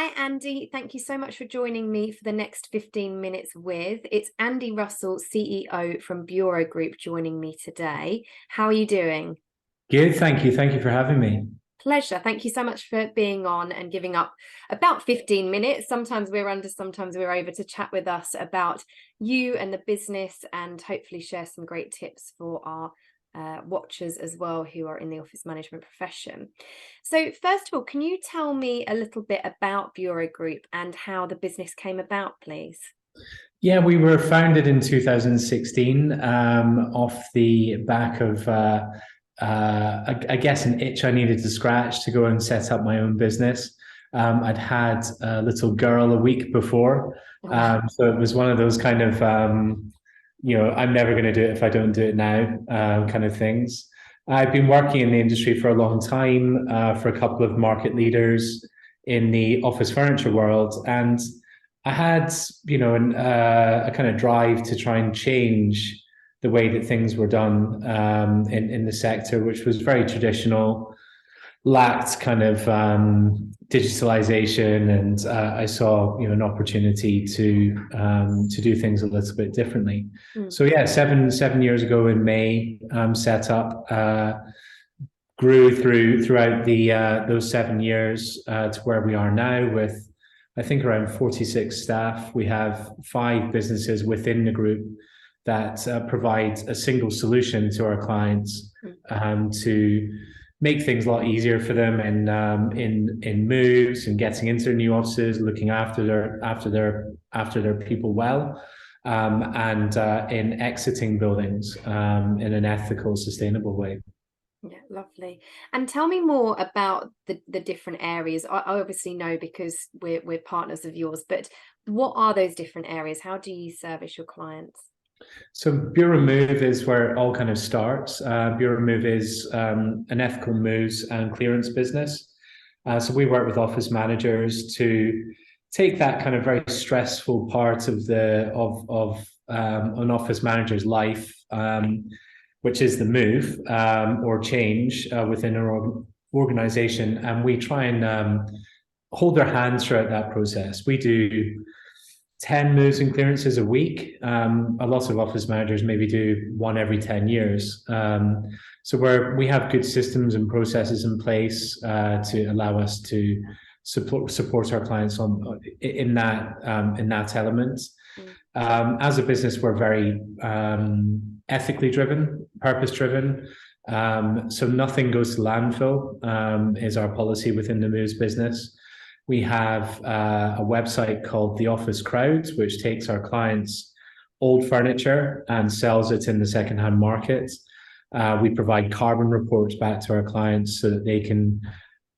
Hi, Andy. Thank you so much for joining me for the next 15 minutes with. It's Andy Russell, CEO from Bureau Group, joining me today. How are you doing? Good, thank you. Thank you for having me. Pleasure. Thank you so much for being on and giving up about 15 minutes. Sometimes we're under, sometimes we're over to chat with us about you and the business and hopefully share some great tips for our watchers as well who are in the office management profession. So first of all, can you tell me a little bit about Bureau Group and how the business came about, please? Yeah, we were founded in 2016 off the back of, I guess, an itch I needed to scratch to go and set up my own business. I'd had a little girl a week before. So it was one of those kind of, I'm never going to do it if I don't do it now kind of things. I've been working in the industry for a long time, for a couple of market leaders in the office furniture world. And I had, a kind of drive to try and change the way that things were done in the sector, which was very traditional, lacked kind of digitalization, and I saw an opportunity to do things a little bit differently. So yeah, seven years ago in May, set up, grew throughout those 7 years to where we are now with, I think, around 46 staff. We have 5 businesses within the group that provide a single solution to our clients to make things a lot easier for them in moves and getting into their new offices, looking after their people well, and in exiting buildings in an ethical, sustainable way. Yeah, lovely. And tell me more about the different areas. I obviously know because we're partners of yours, but what are those different areas? How do you service your clients? So Bureau Move is where it all kind of starts. Bureau Move is an ethical moves and clearance business. So we work with office managers to take that kind of very stressful part of an office manager's life, which is the move or change within an organization, and we try and hold their hands throughout that process. We do 10 moves and clearances a week. A lot of office managers maybe do one every 10 years. So we have good systems and processes in place to allow us to support our clients in that element. As a business, we're very ethically driven, purpose driven. So nothing goes to landfill is our policy within the moves business. We have a website called The Office Crowd, which takes our clients' old furniture and sells it in the secondhand market. We provide carbon reports back to our clients so that they can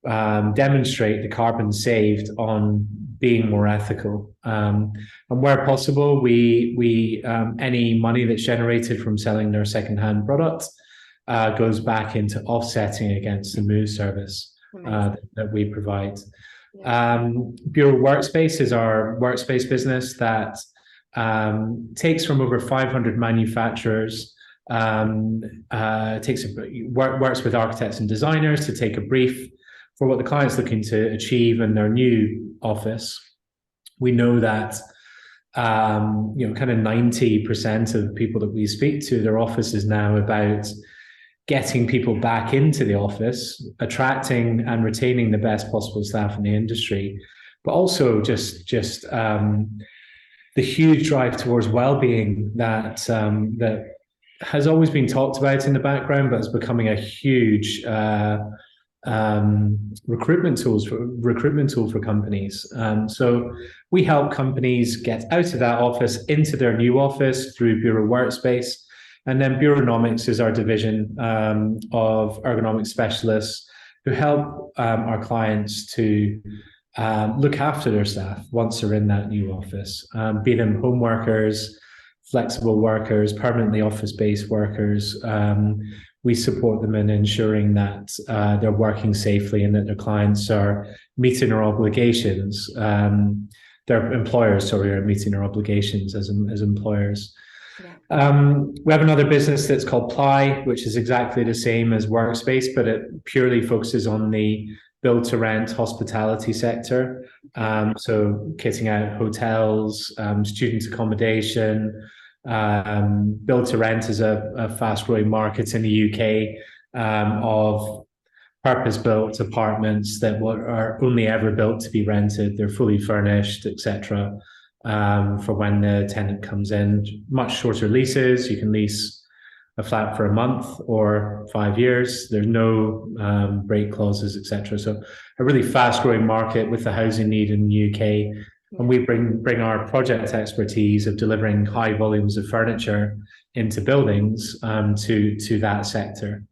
demonstrate the carbon saved on being more ethical. And where possible, we any money that's generated from selling their secondhand product goes back into offsetting against the move service that we provide. Bureau Workspace is our workspace business that takes from over 500 manufacturers, works with architects and designers to take a brief for what the client's looking to achieve in their new office. We know that kind of 90% of people that we speak to, their office is now about getting people back into the office, attracting and retaining the best possible staff in the industry, but also just the huge drive towards well-being that has always been talked about in the background, but is becoming a huge recruitment tool for companies. So we help companies get out of that office into their new office through Bureau Workspace. And then Bureaunomics is our division of ergonomic specialists who help our clients to look after their staff once they're in that new office, be them home workers, flexible workers, permanently office-based workers. We support them in ensuring that they're working safely and that their clients are meeting their obligations. Their employers, sorry, are meeting their obligations as employers. We have another business that's called Ply, which is exactly the same as Workspace, but it purely focuses on the build to rent hospitality sector. So kitting out hotels, student accommodation. Build to rent is a fast growing market in the UK, of purpose-built apartments that are only ever built to be rented. They're fully furnished, etc. For when the tenant comes in. Much shorter leases. You can lease a flat for a month or 5 years. There's no break clauses, etc. So a really fast-growing market with the housing need in the UK. And we bring our project expertise of delivering high volumes of furniture into buildings to that sector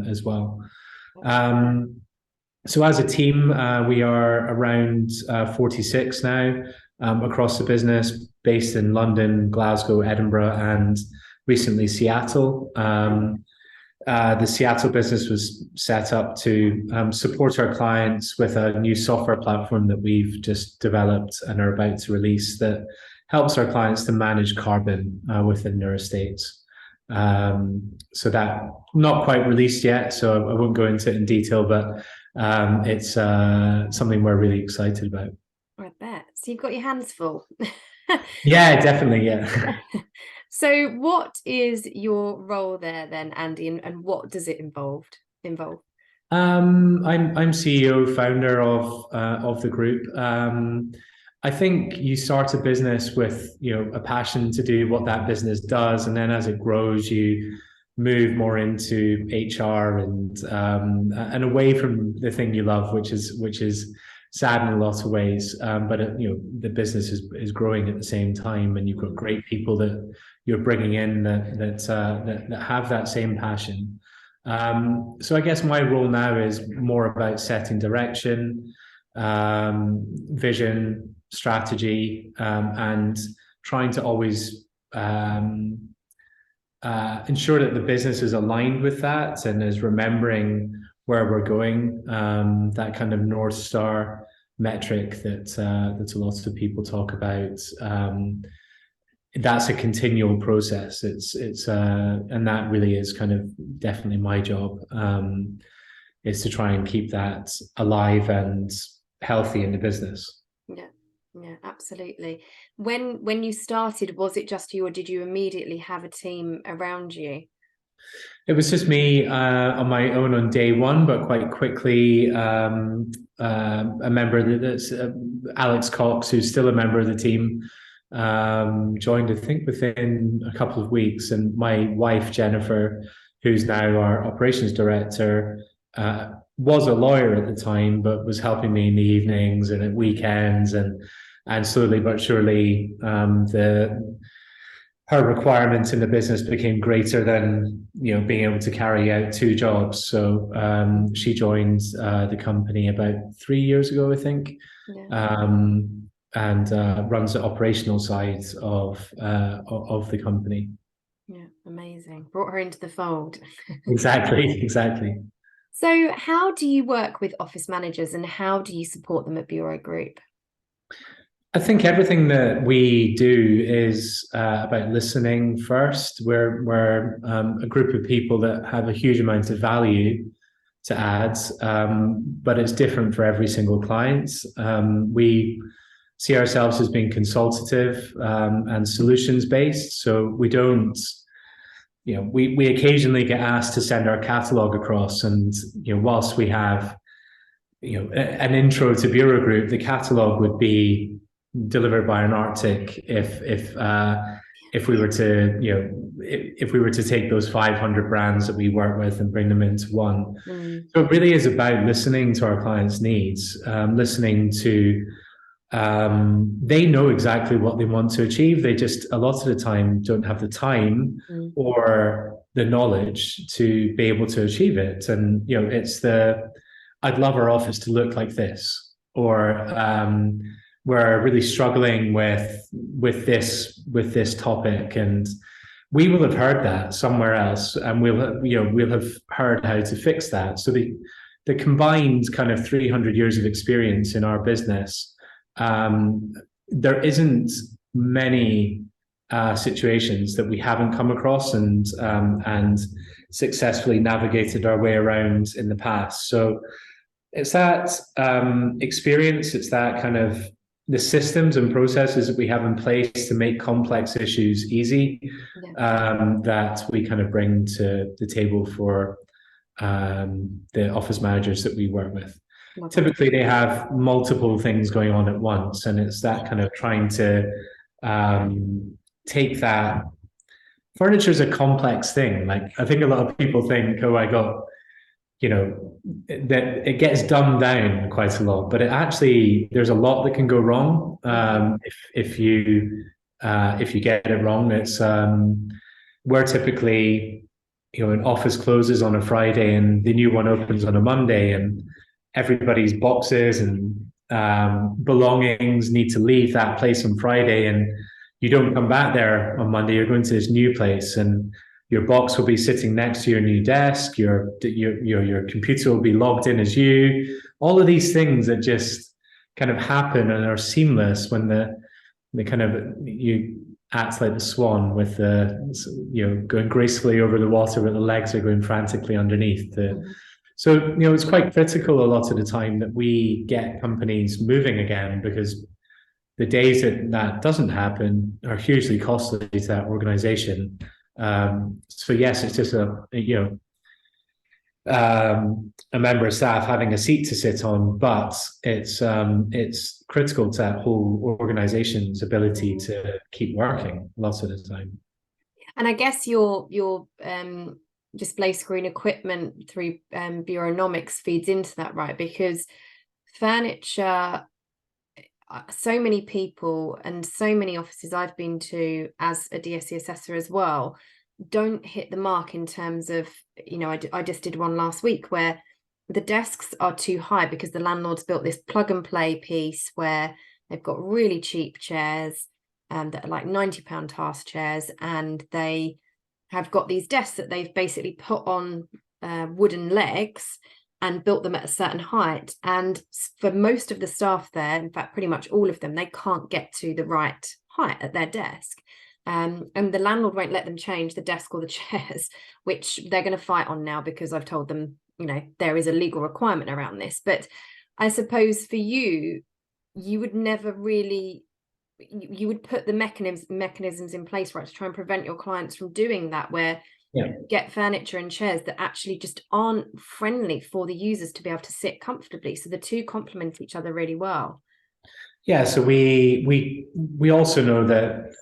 as well. So as a team, we are around 46 now across the business, based in London, Glasgow, Edinburgh, and recently Seattle. The Seattle business was set up to support our clients with a new software platform that we've just developed and are about to release that helps our clients to manage carbon within their estates. So that not quite released yet, so I won't go into it in detail, but it's something we're really excited about. I bet. So you've got your hands full. Yeah, definitely. Yeah. So what is your role there then, Andy, and what does it involve? I'm CEO, founder of the group. I think you start a business with a passion to do what that business does, and then as it grows, you move more into HR and away from the thing you love, which is sad in a lot of ways. But the business is growing at the same time, and you've got great people that you're bringing in that have that same passion. So I guess my role now is more about setting direction, vision, strategy, and trying to always ensure that the business is aligned with that and is remembering where we're going. That kind of North Star metric that a lot of people talk about. That's a continual process. It's and that really is kind of definitely my job, is to try and keep that alive and healthy in the business. Yeah, absolutely. When you started, was it just you, or did you immediately have a team around you? It was just me on my own on day one, but quite quickly, a member that's Alex Cox, who's still a member of the team, joined, I think, within a couple of weeks. And my wife, Jennifer, who's now our operations director, was a lawyer at the time, but was helping me in the evenings and at weekends, and slowly but surely, her requirements in the business became greater than being able to carry out two jobs. So she joined the company about 3 years ago, I think. Yeah. And runs the operational side of the company. Yeah, amazing. Brought her into the fold. Exactly. So how do you work with office managers, and how do you support them at Bureau Group? I think everything that we do is about listening first. We're a group of people that have a huge amount of value to add, but it's different for every single client. We see ourselves as being consultative and solutions based. So we don't, we occasionally get asked to send our catalog across, and whilst we have an intro to Bureau Group, the catalog would be delivered by an Arctic if we were to if we were to take those 500 brands that we work with and bring them into one. So it really is about listening to our clients' needs, listening to they know exactly what they want to achieve. They just a lot of the time don't have the time or the knowledge to be able to achieve it. And it's I'd love our office to look like this, or we're really struggling with this topic, and we will have heard that somewhere else, and we'll have heard how to fix that. So the combined kind of 300 years of experience in our business, there isn't many situations that we haven't come across and successfully navigated our way around in the past. So It's that experience, it's that kind of the systems and processes that we have in place to make complex issues easy, that we kind of bring to the table for the office managers that we work with. Typically, they have multiple things going on at once, and it's that kind of trying to take that. Furniture is a complex thing. Like, I think a lot of people think, oh, I got, you know, that it gets dumbed down quite a lot, but it actually, there's a lot that can go wrong if you get it wrong. It's we're typically, you know, an office closes on a Friday and the new one opens on a Monday, and everybody's boxes and belongings need to leave that place on Friday, and you don't come back there on Monday. You're going to this new place, and your box will be sitting next to your new desk. Your computer will be logged in as you. All of these things that just kind of happen and are seamless when the kind of, you act like the swan with the, you know, going gracefully over the water, but the legs are going frantically underneath. So, you know, it's quite critical a lot of the time that we get companies moving again, because the days that that doesn't happen are hugely costly to that organization. So yes, it's just a member of staff having a seat to sit on, but it's critical to that whole organization's ability to keep working lots of the time. And I guess your display screen equipment through Bureaunomics feeds into that, right? Because furniture, so many people and so many offices I've been to as a DSE assessor as well don't hit the mark in terms of, you know, I just did one last week where the desks are too high because the landlord's built this plug and play piece where they've got really cheap chairs that are like £90 task chairs, and they have got these desks that they've basically put on wooden legs and built them at a certain height. And for most of the staff there, in fact, pretty much all of them, they can't get to the right height at their desk. And the landlord won't let them change the desk or the chairs, which they're going to fight on now because I've told them, you know, there is a legal requirement around this. But I suppose for you, you would never really, you would put the mechanisms in place, right, to try and prevent your clients from doing that, where you get furniture and chairs that actually just aren't friendly for the users to be able to sit comfortably. So the two complement each other really well. Yeah, so we also know that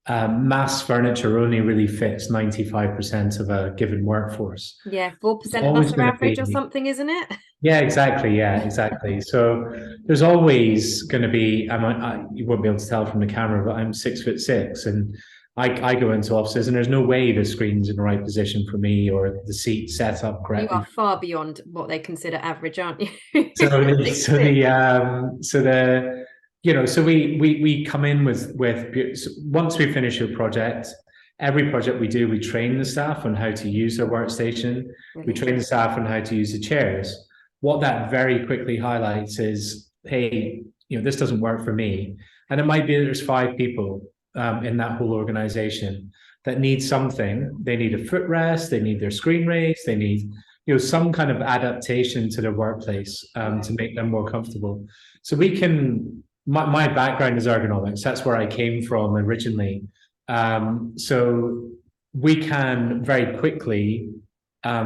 mass furniture only really fits 95% of a given workforce. Yeah, 4% plus of average or something, isn't it? Yeah, exactly. Yeah, exactly. So there's always going to be, you won't be able to tell from the camera, but I'm 6'6", and I go into offices and there's no way the screen's in the right position for me or the seat set up correctly. You are far beyond what they consider average, aren't you? So we come in with once we finish a project, every project we do, we train the staff on how to use their workstation. We train the staff on how to use the chairs. What that very quickly highlights is, hey, you know, this doesn't work for me. And it might be that there's 5 people in that whole organization that need something. They need a footrest, they need their screen raised, they need, you know, some kind of adaptation to their workplace to make them more comfortable. So we can, my background is ergonomics. That's where I came from originally. So we can very quickly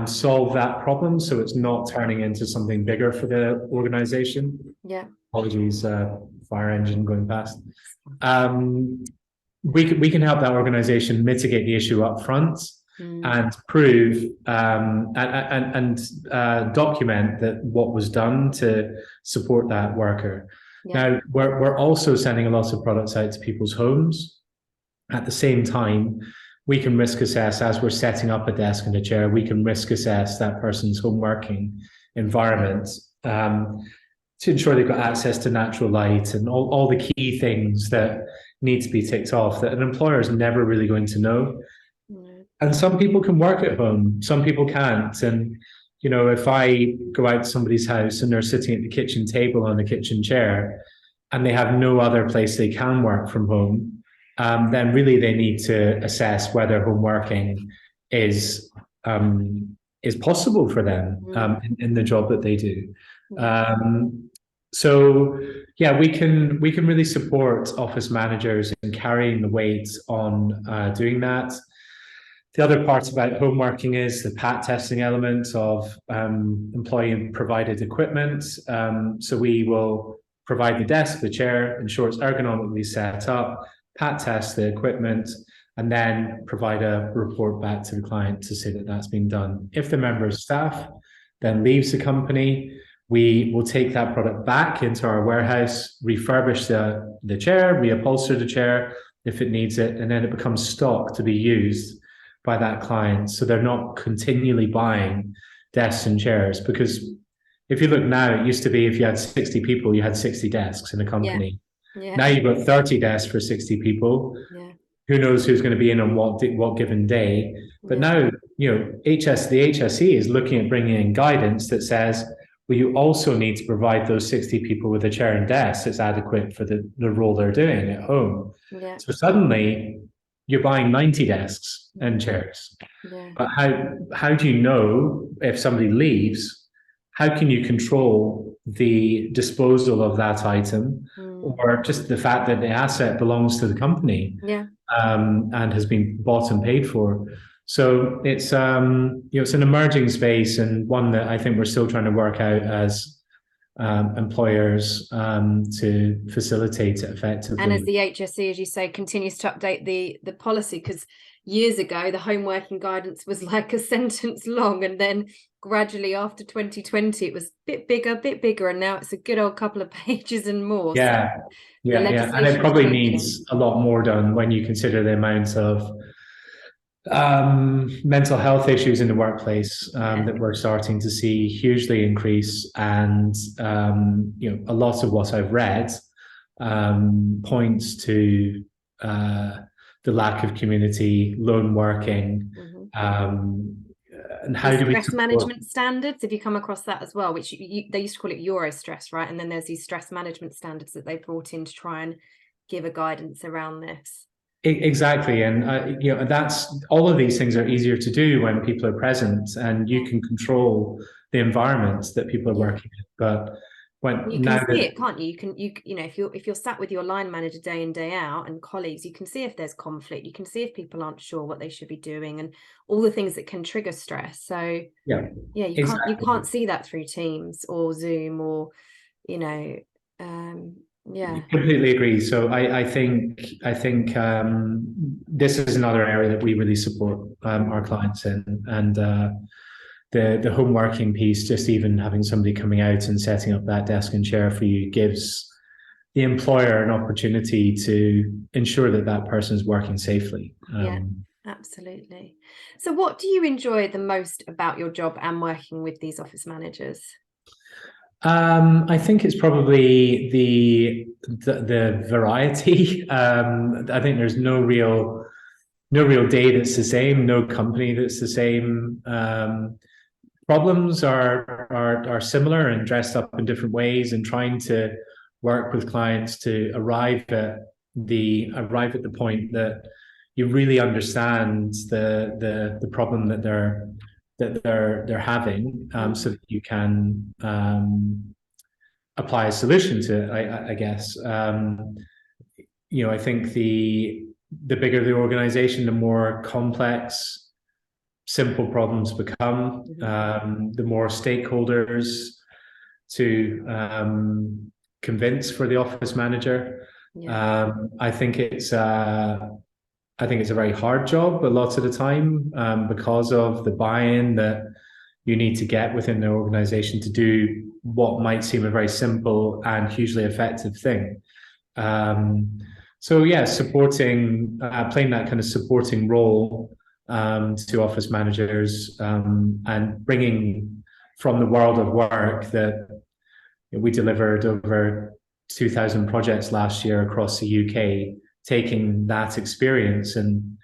solve that problem, so it's not turning into something bigger for the organization. Yeah. Apologies, fire engine going past. We can help that organization mitigate the issue up front and prove and document that what was done to support that worker. Yeah. Now, we're also sending a lot of products out to people's homes. At the same time, we can risk assess, as we're setting up a desk and a chair, we can risk assess that person's home working environment to ensure they've got access to natural light and all the key things that need to be ticked off that an employer is never really going to know. And some people can work at home, some people can't. And, you know, if I go out to somebody's house and they're sitting at the kitchen table on the kitchen chair and they have no other place they can work from home, then really they need to assess whether home working is possible for them in the job that they do. Yeah. So yeah, we can really support office managers in carrying the weight on doing that. The other part about home working is the PAT testing element of employee provided equipment. So we will provide the desk, the chair, ensure it's ergonomically set up, PAT test the equipment, and then provide a report back to the client to say that that's been done. If the member of staff then leaves the company, we will take that product back into our warehouse, refurbish the chair, reupholster the chair if it needs it, and then it becomes stock to be used by that client. So they're not continually buying desks and chairs, because if you look now, it used to be if you had 60 people, you had 60 desks in a company. Yeah. Now you've got 30 desks for 60 people. Yeah. Who knows who's going to be in on what given day? But now, the HSE is looking at bringing in guidance that says, well, you also need to provide those 60 people with a chair and desk that's adequate for the role they're doing at home. Yeah. So suddenly you're buying 90 desks and chairs. Yeah. But how do you know if somebody leaves? How can you control the disposal of that item, or just the fact that the asset belongs to the company? Yeah. And has been bought and paid for. So it's it's an emerging space, and one that I think we're still trying to work out as employers to facilitate it effectively. And as the HSE, as you say, continues to update the policy, because years ago the home working guidance was like a sentence long, and then gradually after 2020 it was a bit bigger, and now it's a good old couple of pages and more. Yeah. So yeah, and it probably needs a lot more done when you consider the amount of mental health issues in the workplace that we're starting to see hugely increase. And a lot of what I've read points to the lack of community, lone working, and how do we stress management standards? Have you come across that as well? Which they used to call it Eurostress, right? And then there's these stress management standards that they brought in to try and give a guidance around this. Exactly, and that's all of these things are easier to do when people are present, and you can control the environment that people are working in. But when you can see it, can't you? If you're sat with your line manager day in, day out, and colleagues, you can see if there's conflict. You can see if people aren't sure what they should be doing, and all the things that can trigger stress. So you can't see that through Teams or Zoom or Completely agree. So I think this is another area that we really support our clients in, and the home working piece, just even having somebody coming out and setting up that desk and chair for you gives the employer an opportunity to ensure that that person's working safely. Absolutely. So what do you enjoy the most about your job and working with these office managers? I think it's probably the variety. I think there's no real day that's the same, no company that's the same. Problems are similar and dressed up in different ways, and trying to work with clients to arrive at the point that you really understand the problem that they're having, so that you can apply a solution to it. I guess I think the bigger the organization, the more complex simple problems become, the more stakeholders to convince for the office manager. I think it's a very hard job a lot of the time, because of the buy-in that you need to get within the organization to do what might seem a very simple and hugely effective thing. Supporting, playing that kind of supporting role to office managers, and bringing from the world of work that we delivered over 2,000 projects last year across the UK, taking that experience and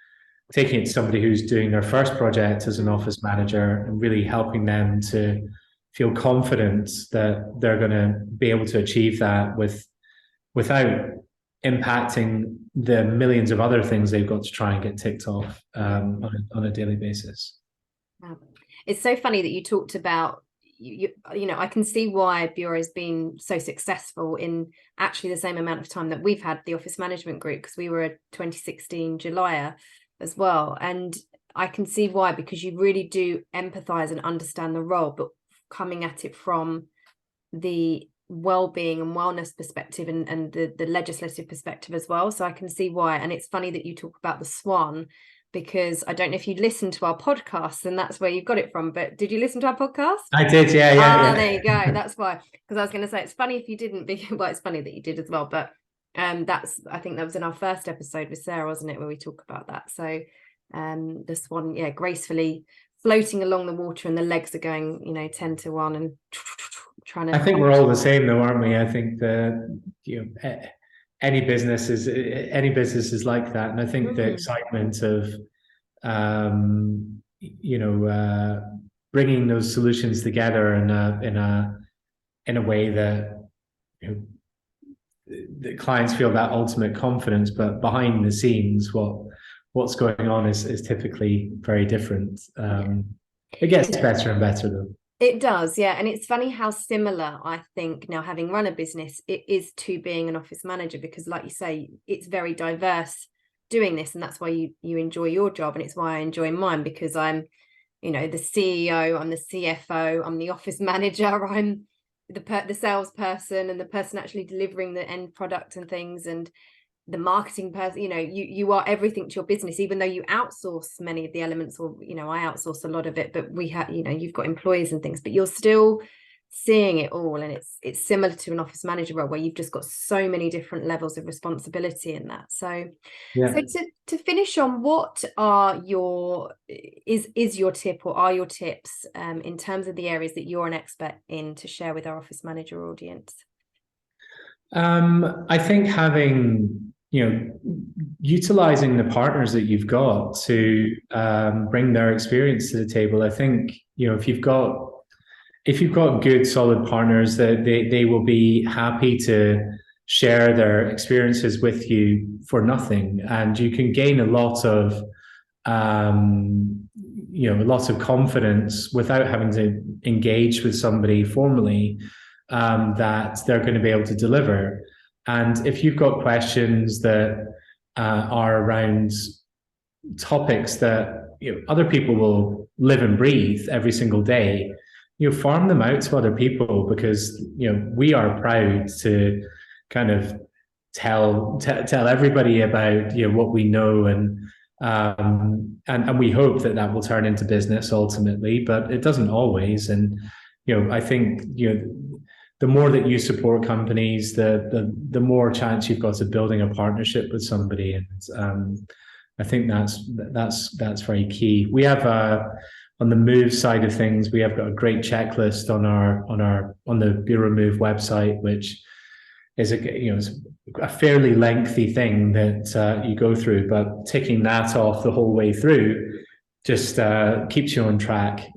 taking it to somebody who's doing their first project as an office manager, and really helping them to feel confident that they're going to be able to achieve that without impacting the millions of other things they've got to try and get ticked off on a daily basis. It's so funny that you talked about you know, I can see why Bureau's been so successful in actually the same amount of time that we've had the office management group, because we were a 2016 July as well. And I can see why, because you really do empathize and understand the role, but coming at it from the well-being and wellness perspective and the legislative perspective as well. So I can see why. And it's funny that you talk about the Swan, because I don't know if you listened to our podcast and that's where you got it from, but did you listen to our podcast? I did, yeah. There you go. That's why, because I was going to say it's funny if you didn't, well, it's funny that you did as well, but that's, I think that was in our first episode with Sarah, wasn't it, where we talk about that. So the Swan, yeah, gracefully floating along the water and the legs are going, you know, 10 to 1 and trying to. I think we're all the same though, aren't we? I think that, you know, any business is like that, and I think the excitement of you know, bringing those solutions together in a way that, you know, the clients feel that ultimate confidence, but behind the scenes what's going on is typically very different. It gets better and better though. It does, yeah. And it's funny how similar, I think, now having run a business, it is to being an office manager, because like you say, it's very diverse doing this. And that's why you enjoy your job. And it's why I enjoy mine, because I'm, you know, the CEO, I'm the CFO, I'm the office manager, I'm the salesperson and the person actually delivering the end product and things, and the marketing person. You know, you are everything to your business, even though you outsource many of the elements, or, you know, I outsource a lot of it, but we have, you know, you've got employees and things, but you're still seeing it all. And it's similar to an office manager role, where you've just got so many different levels of responsibility in that. So yeah. So to finish on, what are your is your tip, or are your tips in terms of the areas that you're an expert in, to share with our office manager audience? I think having, you know, utilizing the partners that you've got to bring their experience to the table. I think, you know, if you've got good solid partners, that they will be happy to share their experiences with you for nothing, and you can gain a lot of you know, a lot of confidence without having to engage with somebody formally, that they're going to be able to deliver. And if you've got questions that are around topics that, you know, other people will live and breathe every single day, you know, farm them out to other people, because, you know, we are proud to kind of tell everybody about, you know, what we know, and we hope that will turn into business ultimately, but it doesn't always. And, you know, I think, you know, the more that you support companies, the more chance you've got of building a partnership with somebody. And I think that's very key. We have on the Move side of things, we have got a great checklist on the Bureau Move website, which is it's a fairly lengthy thing that you go through, but ticking that off the whole way through just keeps you on track.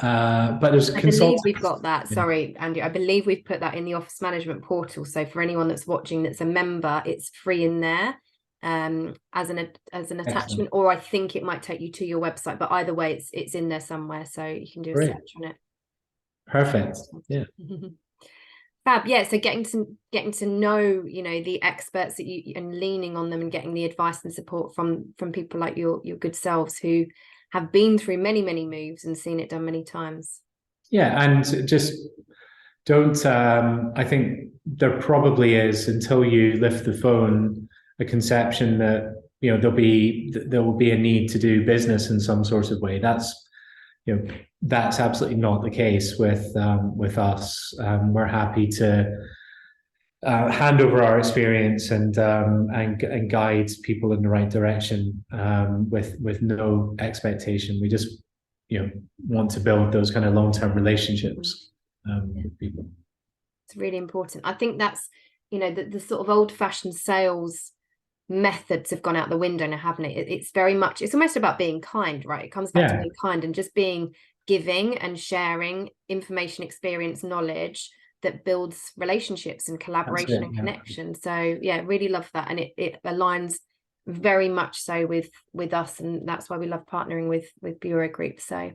But there's I believe we've got that. Sorry, Andy. I believe we've put that in the office management portal. So for anyone that's watching that's a member, it's free in there as an attachment, or I think it might take you to your website. But either way, it's in there somewhere, so you can do a search on it. Perfect. Yeah. Fab. Yeah. So getting to know, you know, the experts that you, and leaning on them and getting the advice and support from people like your good selves, who have been through many moves and seen it done many times. Yeah, and just don't. I think there probably is, until you lift the phone, a conception that, you know, there will be a need to do business in some sort of way. That's absolutely not the case with us. We're happy to hand over our experience and guide people in the right direction, with no expectation. We just, you know, want to build those kind of long-term relationships with people. It's really important. I think that's, you know, the sort of old-fashioned sales methods have gone out the window now, haven't it? It's very much, it's almost about being kind, right? It comes back to being kind and just being giving and sharing information, experience, knowledge that builds relationships and collaboration and connection. So yeah, really love that. And it aligns very much so with us, and that's why we love partnering with Bureau Group. So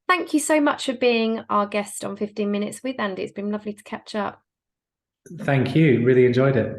thank you so much for being our guest on 15 Minutes with Andy. It's been lovely to catch up. Thank you, really enjoyed it.